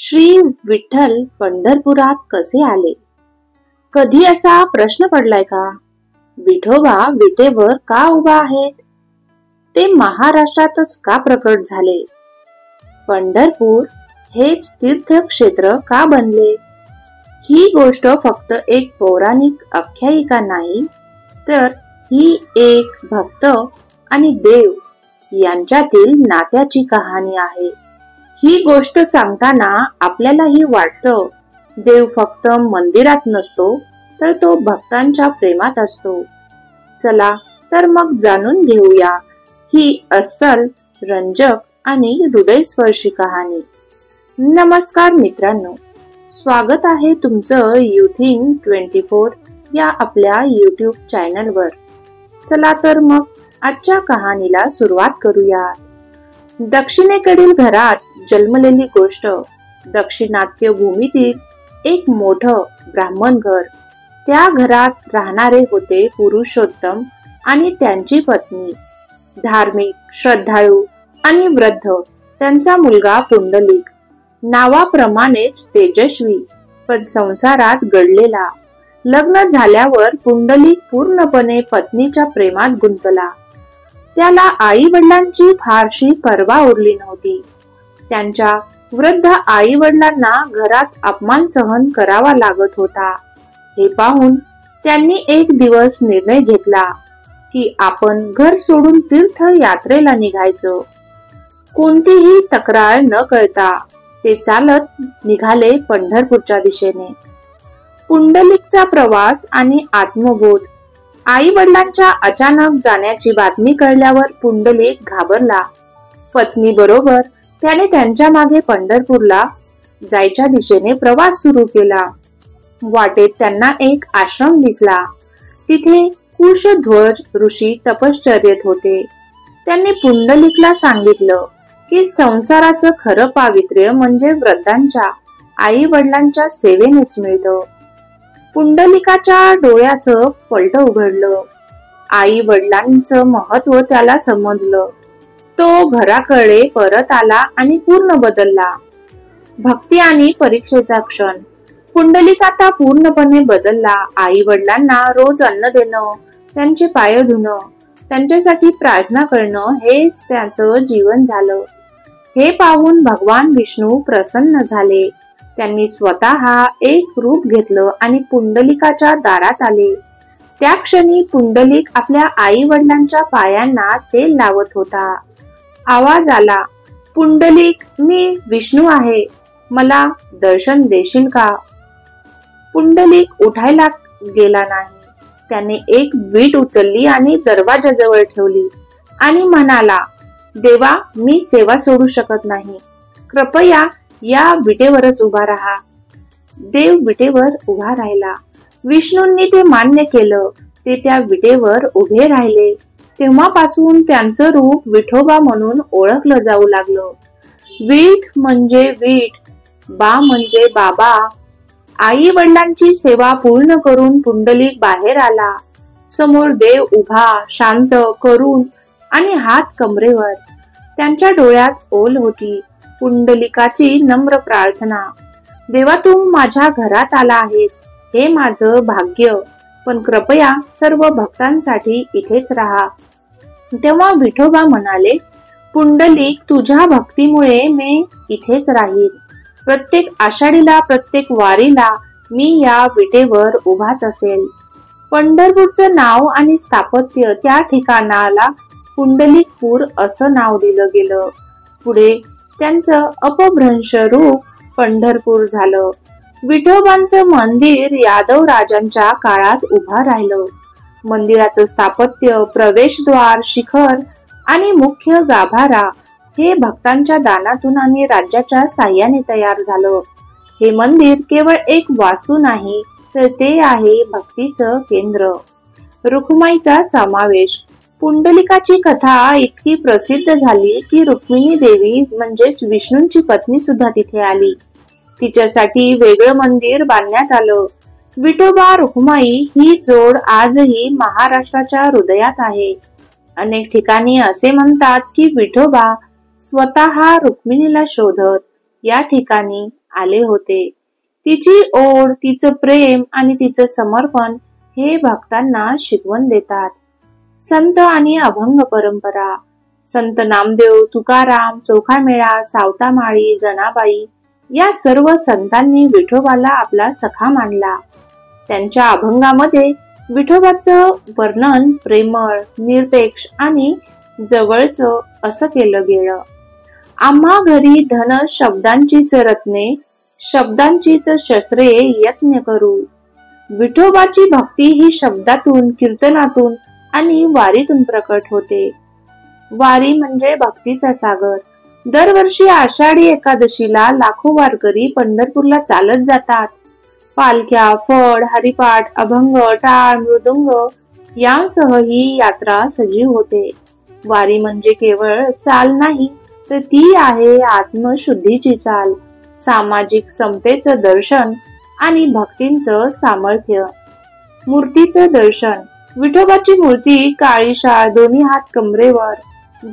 श्री विठ्ठल पंढरपुरात कसे आले? कधी असा प्रश्न पडलाय का? विठोबा विटेवर का उभा आहेत? ते महाराष्ट्रातच का प्रकट झाले? पंढरपूर हेच तीर्थक्षेत्र का बनले? ही गोष्ट फक्त एक पौराणिक आख्यायिका नाही, तर ही एक भक्त आणि देव यांच्यातील नात्याची कहाणी आहे. ही गोष्ट सांगताना आपल्यालाही वाटतं, देव फक्त मंदिरात नसतो, तर तो भक्तांच्या प्रेमात असतो. चला तर मग जाणून घेऊया ही अस्सल, रंजक आणि हृदयस्पर्शी कहाणी. नमस्कार मित्रांनो, स्वागत आहे तुमचं युथिंग 24 या आपल्या YouTube चॅनलवर. चला तर मग आजच्या कहाणीला सुरुवात करूया. दक्षिणेकडील घरात जन्मलेली गोष्ट. दक्षिणात्य भूमीतील एक मोठं ब्राह्मण घर. त्या घरात राहणारे होते पुरुषोत्तम आणि त्यांची पत्नी. धार्मिक, श्रद्धाळू आणि वृद्ध त्यांचा मुलगा पुंडलिक. नावाप्रमाणेच तेजस्वी, पण संसारात गडलेला. लग्न झाल्यावर पुंडलिक पूर्णपणे पत्नीच्या प्रेमात गुंतला. त्याला आई वडिलांची फारशी पर्वा उरली नव्हती. त्यांच्या वृद्ध आई वडिलांना घरात अपमान सहन करावा लागत होता. हे पाहून त्यांनी एक दिवस निर्णय घेतला की आपण घर सोडून तीर्थ यात्रेला निघायचं. कोणतीही तक्रार न करता ते चालत निघाले पंढरपूरच्या दिशेने. पुंडलिकचा प्रवास आणि आत्मबोध. आई वडिलांच्या अचानक जाण्याची बातमी कळल्यावर पुंडलिक घाबरला. पत्नी बरोबर त्याने त्यांच्या मागे पंढरपूरला जायच्या दिशेने प्रवास सुरू केला. वाटेत त्यांना एक आश्रम दिसला. तिथे कुशध्वज ऋषी तपश्चर्येत होते. त्यांनी पुंडलिकला सांगितलं की संसाराचं खरं पावित्र्य म्हणजे वृद्धांच्या, आई वडिलांच्या सेवेनेच मिळतं. पुंडलिकाच्या डोळ्याचं पलट उघडलं. आई वडिलांचं महत्व त्याला समजलं. तो घराकडे परत आला आणि पूर्ण बदलला. भक्ती आणि परीक्षेचा क्षण. पुंडलिक आता पूर्णपणे बदलला. आई वडिलांना रोज अन्न देणं, त्यांचे पाय धुणं, त्यांच्यासाठी प्रार्थना करणं हेच त्याचं जीवन झालं. हे पाहून भगवान विष्णू प्रसन्न झाले. त्यांनी स्वतः एक रूप घेतलं आणि पुंडलिकाच्या दारात आले. त्या क्षणी पुंडलिक आपल्या आई वडिलांच्या पायांना तेल लावत होता. आवाज आला, पुंडलिक, मी विष्णू आहे, मला दर्शन देशील का? पुंडलिक उठायला गेला नाही. त्याने एक वीट उचलली आणि दरवाजाजवळ ठेवली आणि म्हणाला, देवा, मी सेवा सोडू शकत नाही, कृपया या विटेवरच उभा राहा. देव विटेवर उभा राहिला. विष्णूंनी ते मान्य केलं. ते त्या विटेवर उभे राहिले. तेव्हापासून त्यांचं रूप विठोबा म्हणून ओळखलं जाऊ लागलं. वीट म्हणजे वीट, बा म्हणजे बाबा. आई वडिलांची सेवा पूर्ण करून पुंडलिक बाहेर आला. समोर देव उभा, शांत, करुण आणि हात कमरेवर. त्यांच्या डोळ्यात ओल होती. पुंडलिकाची नम्र प्रार्थना, देवा, तू माझ्या घरात आला आहेस, हे माझं भाग्य, पण कृपया सर्व भक्तांसाठी इथेच राहा. तेव्हा विठोबा म्हणाले, पुंडलिक, तुझ्या भक्तीमुळे मी इथेच राहील. प्रत्येक आषाढीला, प्रत्येक वारीला मी या विटेवर उभाच असेल. पंढरपूरचं नाव आणि स्थापत्य, त्या ठिकाणाला पुंडलिकपूर असं नाव दिलं गेलं. पुढे त्यांचं अपभ्रंश रूप पंढरपूर झालं. विठोबांचं मंदिर यादव राजांच्या काळात उभं राहिलं. मंदिराचं स्थापत्य, प्रवेशद्वार, शिखर आणि मुख्य गाभारा हे भक्तांच्या दानातून आणि राज्याच्या साह्याने तयार झालं. हे मंदिर केवळ एक वास्तू नाही, तर ते आहे भक्तीचं केंद्र. रुक्माईचा समावेश. पुंडलिकाची कथा इतकी प्रसिद्ध झाली की रुक्मिणी देवी म्हणजेच विष्णूंची पत्नी सुद्धा तिथे आली. तिच्यासाठी वेगळं मंदिर बांधण्यात आलं. विठोबा रुक्माई ही जोड आजही महाराष्ट्राच्या हृदयात आहे. अनेक ठिकाणी असे म्हणतात की विठोबा स्वतः रुक्मिणीला शोधत या ठिकाणी आले होते. तिची ओढ, तिचं प्रेम आणि तिचं समर्पण हे भक्तांना शिकवण देतात. संत आणि अभंग परंपरा. संत नामदेव, तुकाराम, चोखामेळा, सावतामाळी, जनाबाई या सर्व संतांनी विठोबाला आपला सखा मानला. त्यांच्या अभंगामध्ये विठोबाचं वर्णन प्रेमळ, निरपेक्ष आणि जवळचं असं केलं गेलं. आम्हा घरी धन शब्दांचीच रत्ने, शब्दांचीच शस्त्रे यत्न करू. विठोबाची भक्ती ही शब्दातून, कीर्तनातून आणि वारीतून प्रकट होते. वारी म्हणजे भक्तीचा सागर. दरवर्षी आषाढी एकादशीला लाखो वारकरी पंढरपूरला चालत जातात. पालख्या, फड, हरिपाठ, अभंग, टाळ, मृदुंग यांसह ही यात्रा सजीव होते. वारी म्हणजे केवळ चाल नाही, तर ती आहे आत्मशुद्धीची चाल, सामाजिक समतेचं दर्शन आणि भक्तींचं सामर्थ्य. मूर्तीचं दर्शन. विठोबाची मूर्ती काळीशाळ, दोन्ही हात कमरेवर,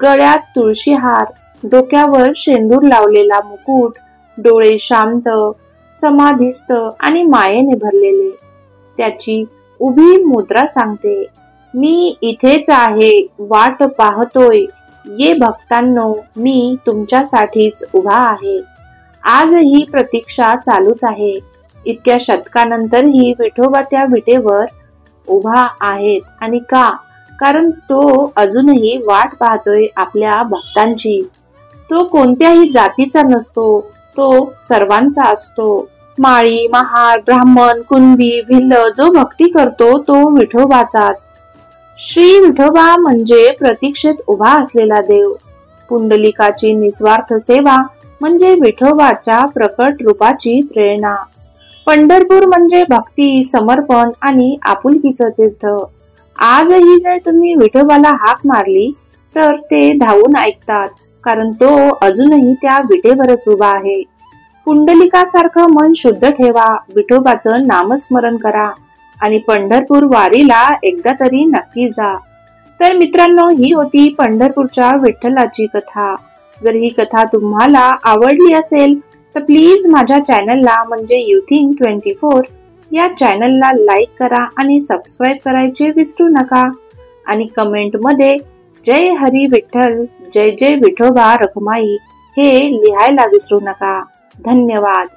गळ्यात तुळशी हार, डोक्यावर शेंदूर लावलेला मुकुट, डोळे शांत, समाधिस्थ आणि मायेने भरलेले. त्याची उभी मुद्रा सांगते, मी इथेच आहे, वाट पाहतोय, ये भक्तांनो, मी तुमच्यासाठीच उभा आहे. आजही प्रतीक्षा चालूच आहे. इतक्या शतकानंतरही विठोबा त्या विटेवर उभा आहेत. आणि का? कारण तो अजूनही वाट पाहतोय आपल्या भक्तांची. तो कोणत्याही जातीचा नसतो, तो सर्वांचा असतो. माळी, महार, ब्राह्मण, कुणबी, भिल्ल जो भक्ती करतो तो विठोबाचाच. श्री विठोबा म्हणजे प्रतीक्षेत उभा असलेला देव. पुंडलिकाची निस्वार्थ सेवा म्हणजे विठोबाच्या प्रकट रूपाची प्रेरणा. पंढरपूर म्हणजे भक्ती, समर्पण आणि आपुलकीचं तीर्थ. आजही जर तुम्ही विठोबाला हाक मारली तर ते धावून ऐकतात, कारण तो अजूनही त्या विटेवरच उभा आहे. पुंडलिकासारखं मन शुद्ध ठेवा, विठोबाचं नामस्मरण करा आणि पंढरपूर वारीला एकदा तरी नक्की जा. तर मित्रांनो, ही होती पंढरपूरच्या विठ्ठलाची कथा. जर ही कथा तुम्हाला आवडली असेल तर प्लीज माझ्या चॅनलला म्हणजे युथिंग 24 या चॅनलला लाईक करा आणि सबस्क्राईब करायचे विसरू नका. आणि कमेंट मध्ये जय हरी विठ्ठल, जय जय विठोबा रखुमाई हे लिहायला विसरू नका. धन्यवाद.